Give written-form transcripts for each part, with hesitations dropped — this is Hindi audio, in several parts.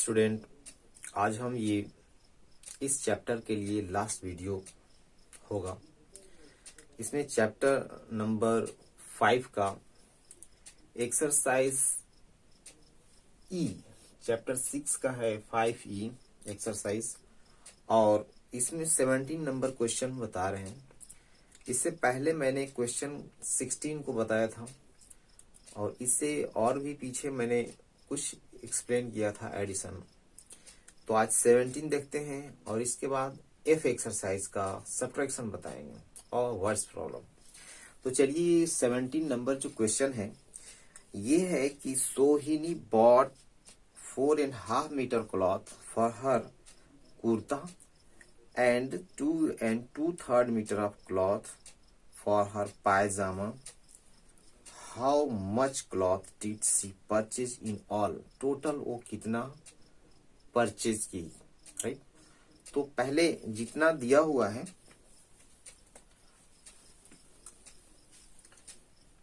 स्टूडेंट, आज हम ये इस चैप्टर के लिए लास्ट वीडियो होगा। इसमें चैप्टर नंबर 5 का एक्सरसाइज ई, चैप्टर 6 का है 5E एक्सरसाइज, और इसमें 17 नंबर क्वेश्चन बता रहे हैं। इससे पहले मैंने क्वेश्चन 16 को बताया था और इससे और भी पीछे मैंने कुछ एक्सप्लेन किया था एडिशन। तो आज 17 देखते हैं और इसके बाद एफ एक्सरसाइज का सब्ट्रैक्शन बताएंगे और वर्ड्स प्रॉब्लम। तो चलिए 17 नंबर जो क्वेश्चन है ये है कि Sohini bought 4.5 metre cloth for हर kurta and 2 2/3 meter of cloth for her pajama. How much cloth did she purchase in all? Total वो कितना परचेज की, राइट? तो पहले जितना दिया हुआ है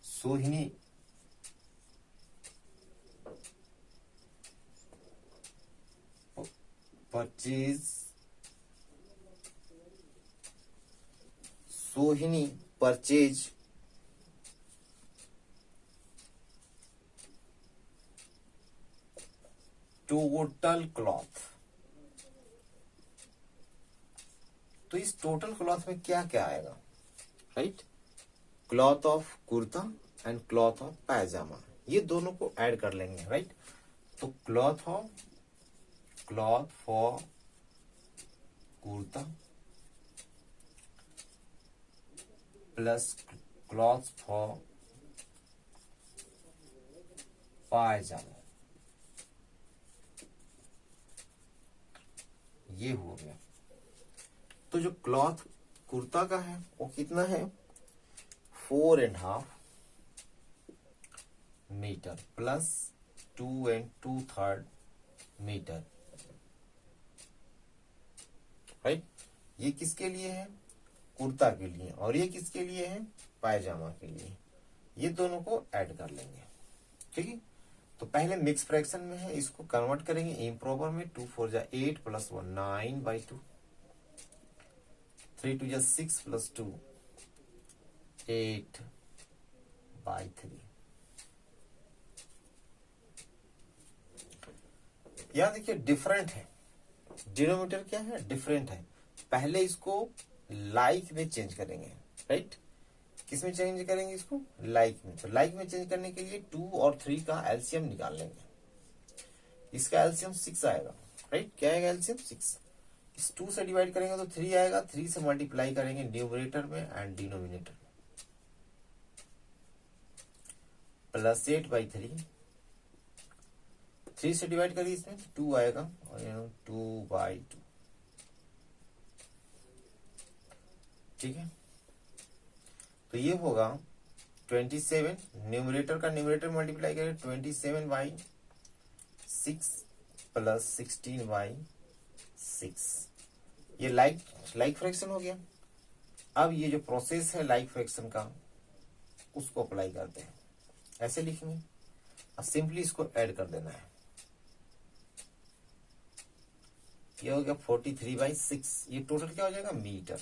सोहिनी परचेज टोटल क्लॉथ। तो इस टोटल क्लॉथ में क्या क्या आएगा, right? Cloth of kurta and cloth of pyjama, ये दोनों को ऐड कर लेंगे, राइट? तो cloth for kurta plus cloth for pyjama, ये हो गया। तो जो क्लॉथ कुर्ता का है वो कितना है, 4.5 मीटर प्लस 2 2/3 मीटर, राइट? ये किसके लिए है, कुर्ता के लिए, और ये किसके लिए है, पायजामा के लिए। ये दोनों को ऐड कर लेंगे, ठीक है? तो पहले मिक्स फ्रैक्शन में है, इसको कन्वर्ट करेंगे इम्प्रॉपर में। 2 4 जा 8 प्लस 1 9/2, 3 2 जा 6 प्लस 2 8/3। यहां देखिए डिफरेंट है, डिनोमिनेटर क्या है, डिफरेंट है। पहले इसको लाइक में चेंज करेंगे, राइट? किस में चेंज करेंगे इसको, लाइक में। तो लाइक में चेंज करने के लिए 2 और 3 का एलसीएम निकाल लेंगे। इसका एलसीएम 6 आएगा, राइट? क्या आएगा एलसीएम 6। इस 2 से डिवाइड करेंगे तो 3 आएगा, 3 से मल्टीप्लाई करेंगे न्यूमरेटर में एंड डिनोमिनेटर में, प्लस 8/3। 3 से डिवाइड करिए इसमें 2 आएगा और 2/2, ठीक है? तो ये होगा 27, न्यूमरेटर का न्यूमरेटर मल्टीप्लाई करें 27/6 प्लस 16/6। ये लाइक फ्रैक्शन हो गया। अब ये जो प्रोसेस है लाइक फ्रैक्शन का उसको अप्लाई करते हैं, ऐसे लिखेंगे। अब सिंपली इसको ऐड कर देना है। ये हो गया 43/6। ये टोटल क्या हो जाएगा, मीटर।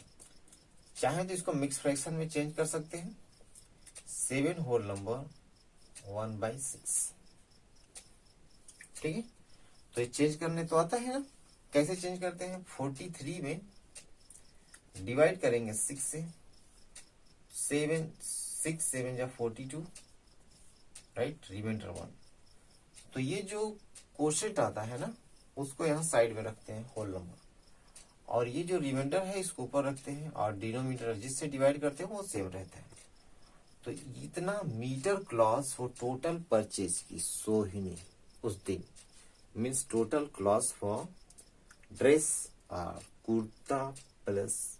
चाहे तो इसको मिक्स फ्रैक्शन में चेंज कर सकते हैं, 7 होल नंबर 1/6, ठीक है? तो ये चेंज करने तो आता है ना, कैसे चेंज करते हैं, 43 में डिवाइड करेंगे 6 से, 6 7 जा 42, राइट? रिमाइंडर 1। तो ये जो कोशेंट आता है ना उसको यहाँ साइड में रखते हैं होल नंबर, और ये जो रिमाइंडर है इसको ऊपर रखते हैं, और डिनोमिनेटर जिससे डिवाइड करते हैं वो सेम रहता है। तो इतना metre cloth for total purchase की सोहिनी उस दिन, means total cloth for dress kurta plus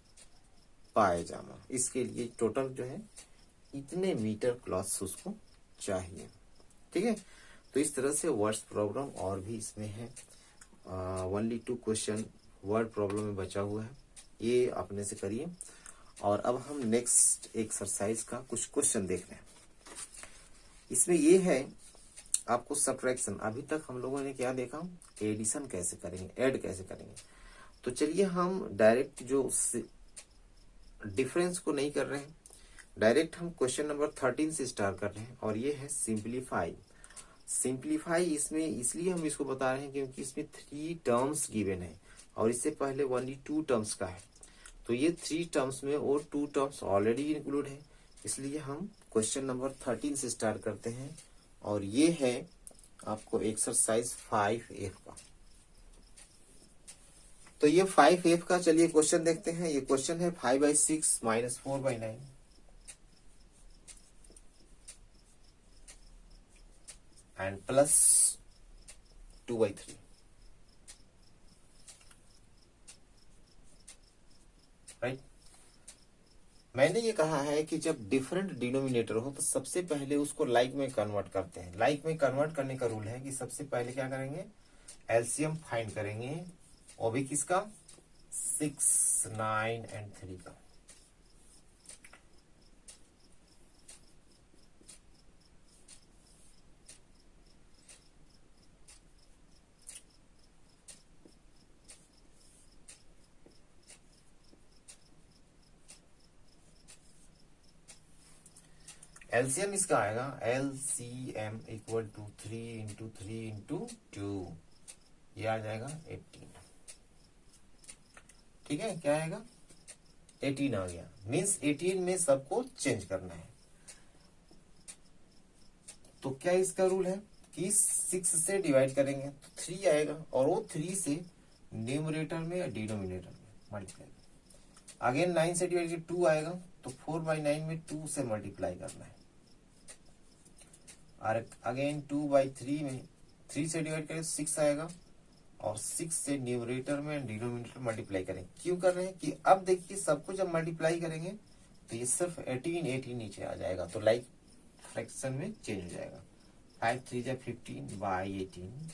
pyjama, इसके लिए टोटल जो है इतने मीटर क्लॉथ उसको चाहिए, ठीक है? तो इस तरह से वर्ड्स प्रॉब्लम और भी इसमें है। ओनली 2 क्वेश्चन वर्ड प्रॉब्लम में बचा हुआ है, ये अपने से करिए। और अब हम नेक्स्ट एक्सरसाइज का कुछ क्वेश्चन देख रहे हैं। इसमें ये है आपको सब्ट्रैक्शन, अभी तक हम लोगों ने क्या देखा, एडिशन कैसे करेंगे, ऐड कैसे करेंगे। तो चलिए हम डायरेक्ट जो डिफरेंस को नहीं कर रहे हैं, डायरेक्ट हम क्वेश्चन नंबर 13 से स्टार्ट कर रहे हैं, और ये है सिंप्लीफाई। सिंप्लीफाई इसमें इसलिए हम इसको बता रहे हैं क्योंकि इसमें 3 टर्म्स गिवन है, और इससे पहले ओनली 2 टर्म्स का है। तो ये 3 टर्म्स में और 2 टर्म्स ऑलरेडी इंक्लूड है, इसलिए हम क्वेश्चन नंबर 13 से स्टार्ट करते हैं। और ये है आपको एक्सरसाइज 5F का। तो ये 5F का चलिए क्वेश्चन देखते हैं। ये क्वेश्चन है 5/6 - 4/9 एंड +2/3, राइट। मैंने ये कहा है कि जब डिफरेंट डिनोमिनेटर हो तो सबसे पहले उसको लाइक में कन्वर्ट करते हैं। लाइक में कन्वर्ट करने का रूल है कि सबसे पहले क्या करेंगे, एलसीएम फाइंड करेंगे, वो भी किसका, 6, 9 एंड 3 का। एलसीएम इसका आएगा LCM = 3 × 3 × 2, ये आ जाएगा 18। ठीक है, क्या आएगा, 18 आ गया। मीन्स 18 में सबको चेंज करना है। तो क्या इसका रूल है कि 6 से डिवाइड करेंगे तो 3 आएगा, और वो 3 से न्यूमरेटर में या डिनोमिनेटर में मल्टीप्लाई। अगेन 9 से डिवाइड 2 आएगा, तो 4/9 में 2 से मल्टीप्लाई करना है। और अगेन 2/3 में 3 से डिवाइड करें 6 आएगा, और 6 से न्यूमरेटर में डिनोमिनेटर मल्टीप्लाई करें। क्यों कर रहे हैं कि अब देखिए सबको जब मल्टीप्लाई करेंगे तो ये सिर्फ 18 नीचे आ जाएगा, तो लाइक फ्रैक्शन में चेंज हो जाएगा। 5 3 × 15/18,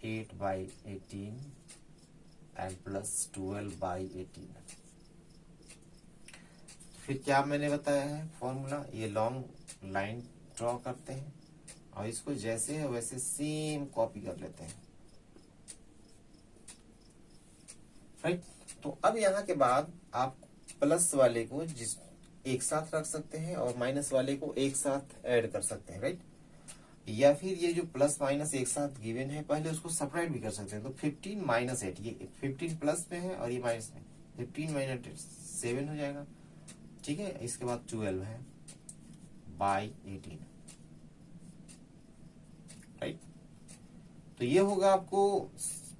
8/18 एंड +12/18। फिर क्या मैंने बताया है फॉर्मूला, ये लॉन्ग लाइन ड्रॉ करते हैं और इसको जैसे है वैसे सेम कॉपी कर लेते हैं, राइट। तो अब यहाँ के बाद आप प्लस वाले को जिस एक साथ रख सकते हैं और माइनस वाले को एक साथ ऐड कर सकते हैं, राइट। या फिर ये जो प्लस माइनस एक साथ गिवन है पहले उसको सेपरेट भी कर सकते हैं। तो 15 - 8, ये 15 प्लस में है और ये माइनस में, 15 - 8 7 हो जाएगा। ठीक है, इसके बाद 12 है /18, राइट। तो ये होगा आपको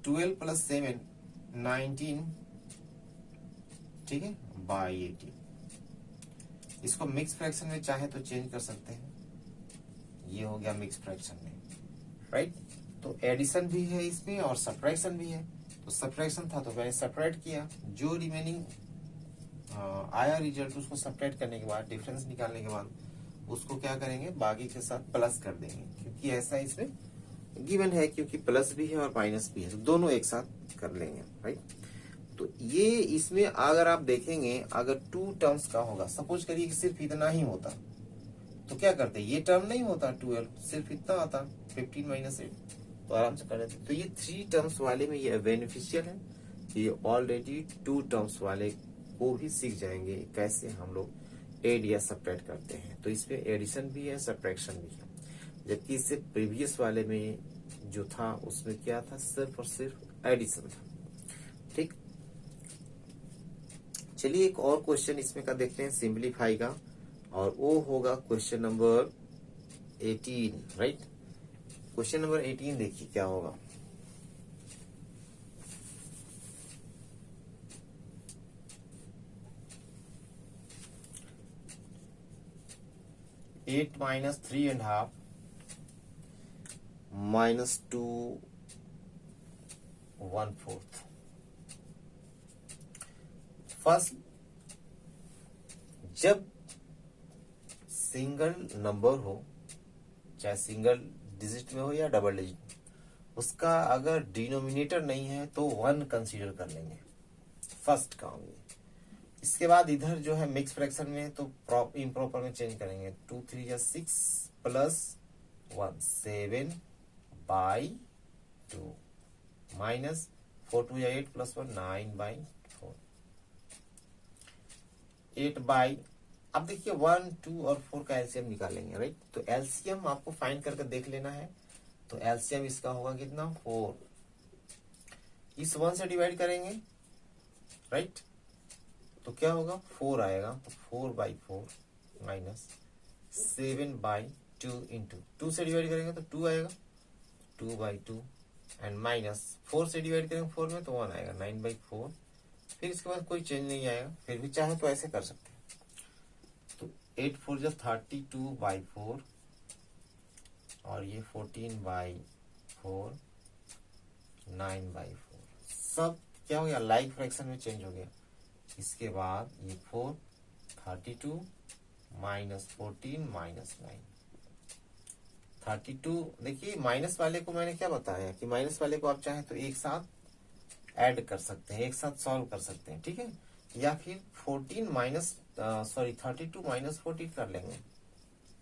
12 + 7 19, ठीक है, /18। इसको मिक्स फ्रैक्शन में चाहे तो चेंज कर सकते हैं, ये हो गया मिक्स फ्रैक्शन में, राइट। तो एडिशन भी है इसमें और सब्ट्रैक्शन भी है। तो सब्ट्रैक्शन था तो मैंने सेपरेट किया, जो रिमेनिंग आया रिजल्ट उसको सेपरेट करने के बाद, डिफरेंस निकालने के बाद उसको क्या करेंगे, बाकी के साथ प्लस कर देंगे, क्योंकि ऐसा इसमें गिवन है, क्योंकि प्लस भी है और माइनस भी है, तो दोनों एक साथ कर लेंगे, राइट। तो ये इसमें अगर आप देखेंगे, अगर 2 टर्म्स का होगा, सपोज करिए कि सिर्फ इतना ही होता तो क्या करते, ये टर्म नहीं होता 12, सिर्फ इतना आता 15 - 8, तो आराम से कर लेते। तो ये 3 टर्म्स वाले में ये बेनिफिशियल है, ये ऑलरेडी 2 टर्म्स वाले को भी सीख जाएंगे कैसे हम लोग एड या सब्ट्रैक्ट करते हैं। तो इसमें एडिशन भी है, सब्ट्रैक्शन भी है, जबकि इससे प्रीवियस वाले में जो था उसमें क्या था, सिर्फ और सिर्फ एडिशन था, ठीक। चलिए एक और क्वेश्चन इसमें का देखते हैं सिंपलीफाई का, और वो होगा question number 18, right. Question number 18 देखिए क्या होगा। एट -3.5 -2 1/4। फर्स्ट, जब सिंगल नंबर हो, चाहे सिंगल डिजिट में हो या डबल डिजिट, उसका अगर डिनोमिनेटर नहीं है तो 1 कंसीडर कर लेंगे, फर्स्ट काम ये। इसके बाद इधर जो है मिक्स फ्रैक्शन में तो इम्प्रॉपर में चेंज करेंगे, 2 3 = 6 + 1 7/2 माइनस 4 2 8 प्लस 1 9/4 8/। अब देखिए 1 2 और 4 का एलसीएम निकालेंगे, राइट। तो एलसीएम आपको फाइंड करके देख लेना है। तो एलसीएम इसका होगा कितना 4, इस 1 से डिवाइड करेंगे, राइट। तो क्या होगा 4 आएगा, तो 4/4 माइनस 7/2 इंटू 2 से डिवाइड करेंगे तो 2 आएगा, 2/2 एंड माइनस 4 से डिवाइड करेंगे 4 में तो 1 आएगा, 9/4। फिर इसके बाद कोई चेंज नहीं आएगा, फिर भी चाहे तो ऐसे कर सकते हैं। तो 8 4 जो 32/4 और ये 14/4 9/4 सब क्या हो गया, लाइक फ्रैक्शन में चेंज हो गया। इसके बाद ये 4 32 माइनस 14 माइनस 9 32। देखिए माइनस वाले को मैंने क्या बताया कि माइनस वाले को आप चाहे तो एक साथ ऐड कर सकते हैं, एक साथ सॉल्व कर सकते हैं, ठीक है। या फिर 14 माइनस 32 माइनस 14 कर लेंगे,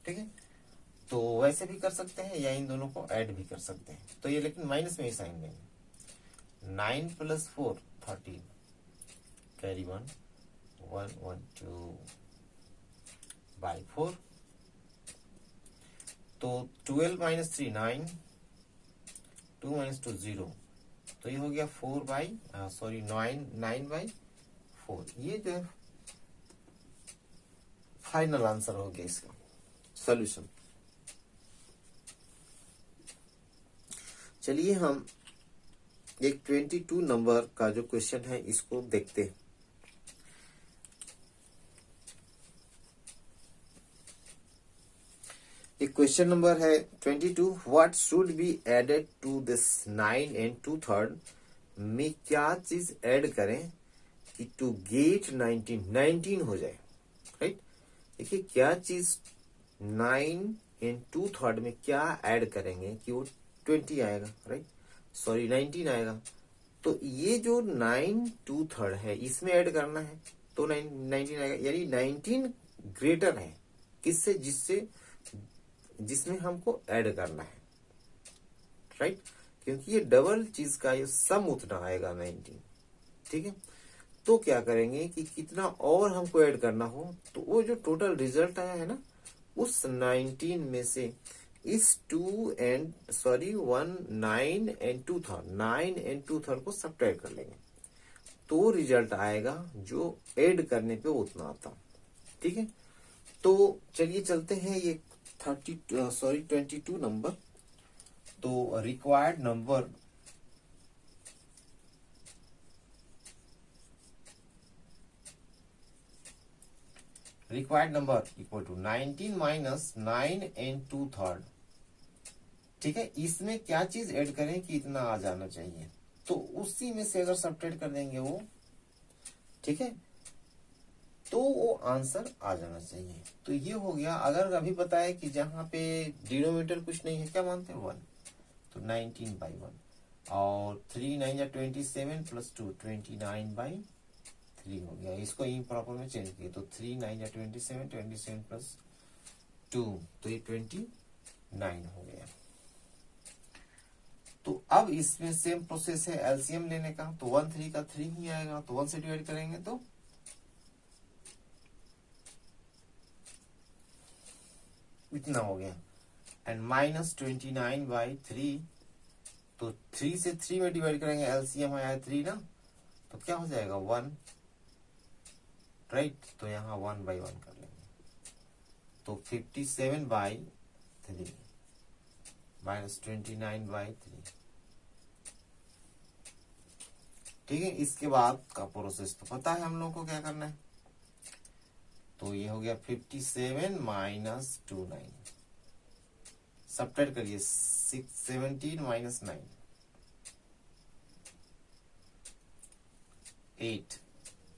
ठीक है। तो वैसे भी कर सकते हैं या इन दोनों को ऐड भी कर सकते हैं। तो ये लेकिन माइनस में ही साइन देंगे। 9 + 4 13 कैरी 1 1 1 2/4। तो 12 - 3 9 2 - 2 0। तो ये हो गया 9/4। ये जो है फाइनल आंसर हो गया इसका सॉल्यूशन। चलिए हम एक 22 नंबर का जो क्वेश्चन है इसको देखते हैं। एक क्वेश्चन नंबर है 22। What should be added to this 9 and 2/3 में क्या चीज ऐड करें कि टू गेट 19 हो जाए, राइट। देखिए क्या चीज 9 and 2/3 में क्या ऐड करेंगे कि वो 20 आएगा, राइट, सॉरी 19 आएगा। तो ये जो 9 2/3 है इसमें ऐड करना है तो 19 आएगा, यानी 19 ग्रेटर है किससे, जिसमें हमको ऐड करना है, राइट। क्योंकि ये डबल चीज का ये सम उतना आएगा 19, ठीक है। तो क्या करेंगे कि कितना और हमको ऐड करना हो तो वो जो टोटल रिजल्ट आया है ना उस 19 में से इस 1 9 and 2/3 को सब्ट्रैक्ट कर लेंगे तो रिजल्ट आएगा जो ऐड करने पे उतना आता, ठीक है। तो चलिए चलते हैं ये 22 नंबर। तो required number equal to 19 - 9 and 2/3, ठीक है। इसमें क्या चीज ऐड करें कि इतना आ जाना चाहिए, तो उसी में से अगर सब्ट्रैक्ट कर देंगे वो, ठीक है, तो वो आंसर आ जाना चाहिए। तो ये हो गया। अगर अभी बताया कि जहां पे डिनोमिनेटर कुछ नहीं है, क्या मानते हैं 1, तो 19/1 और 3 9 या 27 + 2 29/3 हो गया। इसको इम्प्रॉपर में चेंज किए तो 3 9 या 27 27 + 2 तो ये 29 हो गया। तो अब इसमें सेम प्रोसेस है एलसीएम लेने का। तो 1 3 का 3 ही आएगा, तो 1 से डिवाइड करेंगे तो इतना हो गया एंड माइनस 29/3। तो 3 से 3 में डिवाइड करेंगे, एलसीएम आया 3 ना, तो क्या हो जाएगा 1, राइट। तो यहाँ 1/1 कर लेंगे तो 57/3 माइनस 29/3, ठीक है। इसके बाद का प्रोसेस तो पता है हम लोग को क्या करना है। तो ये हो गया 57 - 29, सब्ट्रैक्ट करिए 17 - 9 8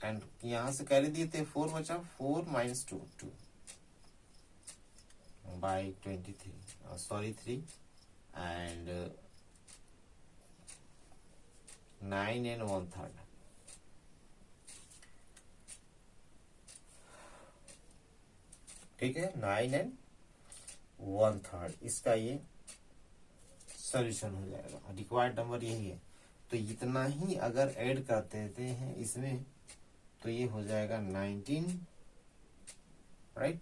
एंड यहां से कैरी दिए थे 4 बचा, 4 - 2 2/23 सॉरी 3 एंड 9 and 1/3, ठीक है। 9 and 1/3 इसका ये सॉल्यूशन हो जाएगा। रिक्वायर्ड नंबर यही है। तो इतना ही अगर ऐड कर देते हैं इसमें तो ये हो जाएगा 19, राइट।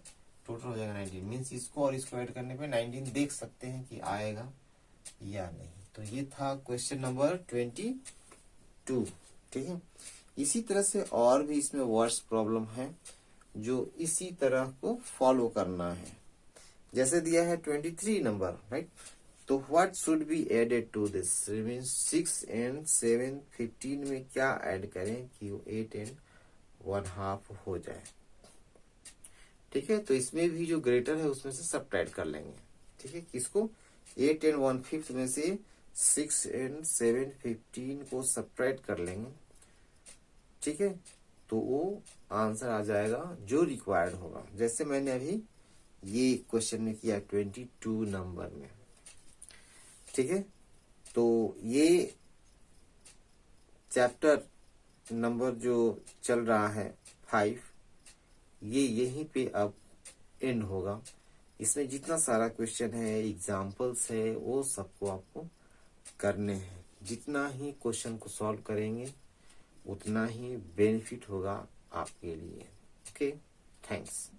टोटल हो जाएगा 19, मीन्स इसको और इसको ऐड करने पे 19 देख सकते हैं कि आएगा या नहीं। तो ये था क्वेश्चन नंबर 22। ठीक है, इसी तरह से और भी इसमें वर्ड्स प्रॉब्लम है जो इसी तरह को फॉलो करना है। जैसे दिया है 23 नंबर, राइट। तो what should be added to this, means 6 and 7 15 में क्या ऐड करें कि वो 8 and 1/2 हो जाए। ठीक है, तो इसमें भी जो ग्रेटर है उसमें से सब्ट्रैक्ट कर लेंगे। ठीक है, किसको, 8 and 1/5 में से 6 and 7 15 को सब्ट्रैक्ट कर लेंगे। ठीक है, तो वो आंसर आ जाएगा जो रिक्वायर्ड होगा। जैसे मैंने अभी ये क्वेश्चन में किया 22 नंबर में। ठीक है, तो ये चैप्टर नंबर जो चल रहा है 5, ये यहीं पे अब एंड होगा। इसमें जितना सारा क्वेश्चन है, एग्जाम्पल्स है, वो सबको आपको करने हैं। जितना ही क्वेश्चन को सॉल्व करेंगे उतना ही बेनिफिट होगा आपके लिए। Okay, thanks.